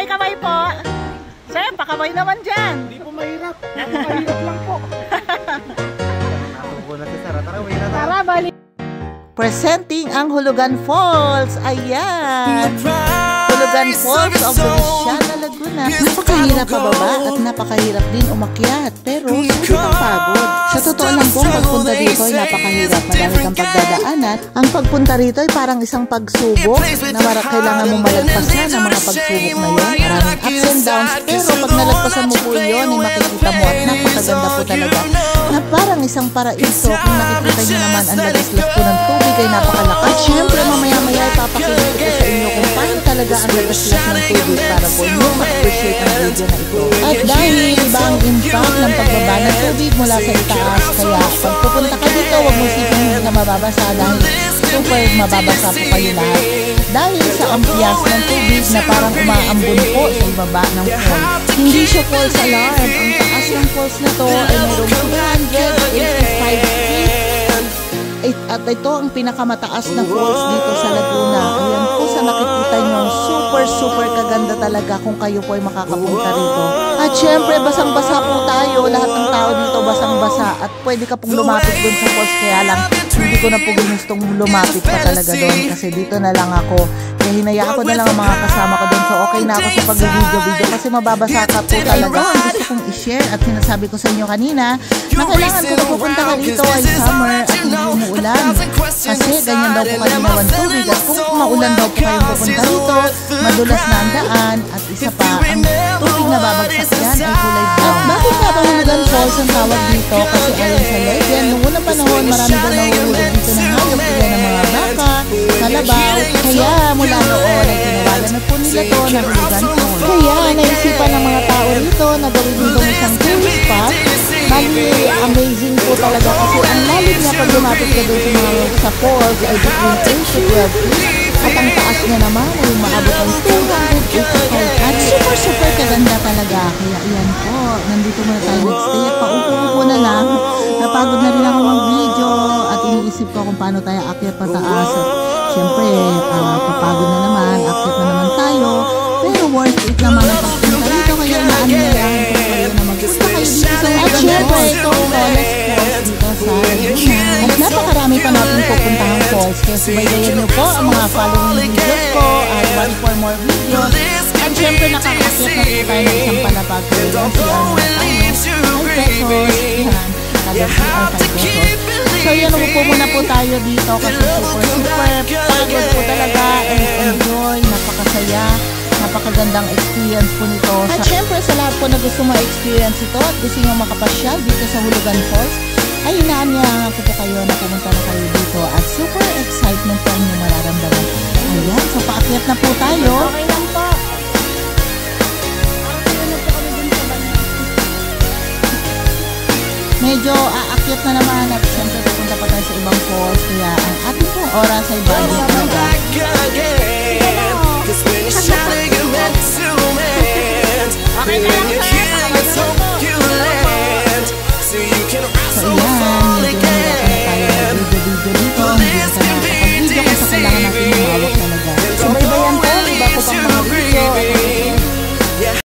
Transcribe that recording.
Kaway-kaway po. Sir, pakaway naman dyan. Hindi po mahirap. Mahirap lang po. Tara, balik. Presenting ang Hulugan Falls. Ayan. Hulugan Falls of Feliciana, Laguna. Napakahirap pababa at napakahirap din umakyat. Pero hindi kang pagod. Sa totoo lang po, ang pagpunta dito ay napakahirap. Marami kang pagdadaanan. Ang pagpunta rito ay parang isang pagsubok na kailangan mo malagpasan ang mga pagsubok na yun. Maraming ups and downs. Pero pag nalagpasan mo po yun, ay makikita mo at napakaganda po talaga. Na parang isang paraiso. Kung nakikita nyo naman ang lagaslas po ng tubig ay napakalakas. At syempre mamaya-maya ipapakita ko sa inyo kung paano talaga ang lagaslas ng tubig para po nyo ma-appreciate ang video na ito. At dahil iba ang impact ng pagbaba ng tubig mula sa itaas, kaya pag pupunta ka dito, huwag mo isipin hindi ka mababasa dahil super mababasa po kayo lahat. Dahil sa ampias ng tubig na parang umaambon po sa ibaba ng falls. Hindi siya falls alarm. Ang taas ng falls na to ay mayroong 285 feet. At ito ang pinakamataas na falls dito sa Laguna. Ayan po sa nakikita nyo, super kaganda talaga kung kayo po ay makakapunta rito. At syempre, basang-basa po tayo. Lahat ng tao dito basang-basa. At pwede ka pong lumapit dun sa falls. Kaya lang, hindi ko na po gustong lumapit pa talaga doon. Kasi dito na lang ako. Kaya hinayaan ko na lang ang mga kasama ko doon. So okay na ako sa pag-video kasi mababasa ka po talaga. Ang gusto kong i-share at sinasabi ko sa inyo kanina na kailangan kung pupunta ka dito ay summer at hindi umuulan. Kasi ganyan daw po kalinawan tubig. At kung maulan daw po kayong pupunta rito, madulas na ang daan. At isa pa, ang tubig na babagsak yan ay kulay brown. At bakit nga ba Hulugan Falls ang tawag dito? Kasi ayon sa legend, noong unang panahon marami daw nahuhulog dito ng hayop sila ng mga baka, kalabaw. Kaya mula noon ay tinawagan na po nila to na Hulugan Falls. Kaya naisipan ng mga tao rito na gawin dito isang tourist spot. Bali, amazing po talaga kasi ang lalim niya pag lumapit ka doon sa falls ay between 8 to 12 feet. At ang taas niya naman ay maabot ang 285 at super kaganda talaga. Kaya iyan po, nandito muna tayo nagstay at paupo-upo na lang. Napagod na rin ako mag-video at iniisip ko kung paano tayo akyat pataas. At syempre, papagod na naman, akyat na naman tayo. Pero worth it naman ang pagpunta dito. Kaya inaanyayahan ko kayo na magpunta kayo dito sa Hulugan Falls. At syempre, itong Falls dito sa Laguna. At napakarami pa natin pupuntahang falls. Kaya subaybayan niyo po ang mga following videos ko at watch for more videos. At syempre nakakakyat na po tayo ng isang palapag. Kaya yan siya mga tayo. 5 pesos. Yan. Kada CR 5 pesos. So yan, umupo muna po tayo dito kasi super pagod po talaga and enjoy. Napakasaya. Napakagandang experience po nito. At syempre sa lahat po na gusto ma-experience ito at gusto nyo makapasyal dito sa Hulugan Falls, ay inaanyahan ko po kayo na pumunta na kayo dito at super excitement po ang inyong mararamdaman. Ayan, so paakyat na po tayo. Okay lang po. Medyo aakyat na naman at syempre pupunta pa tayo sa ibang falls. Kaya ang ating pong oras ay bago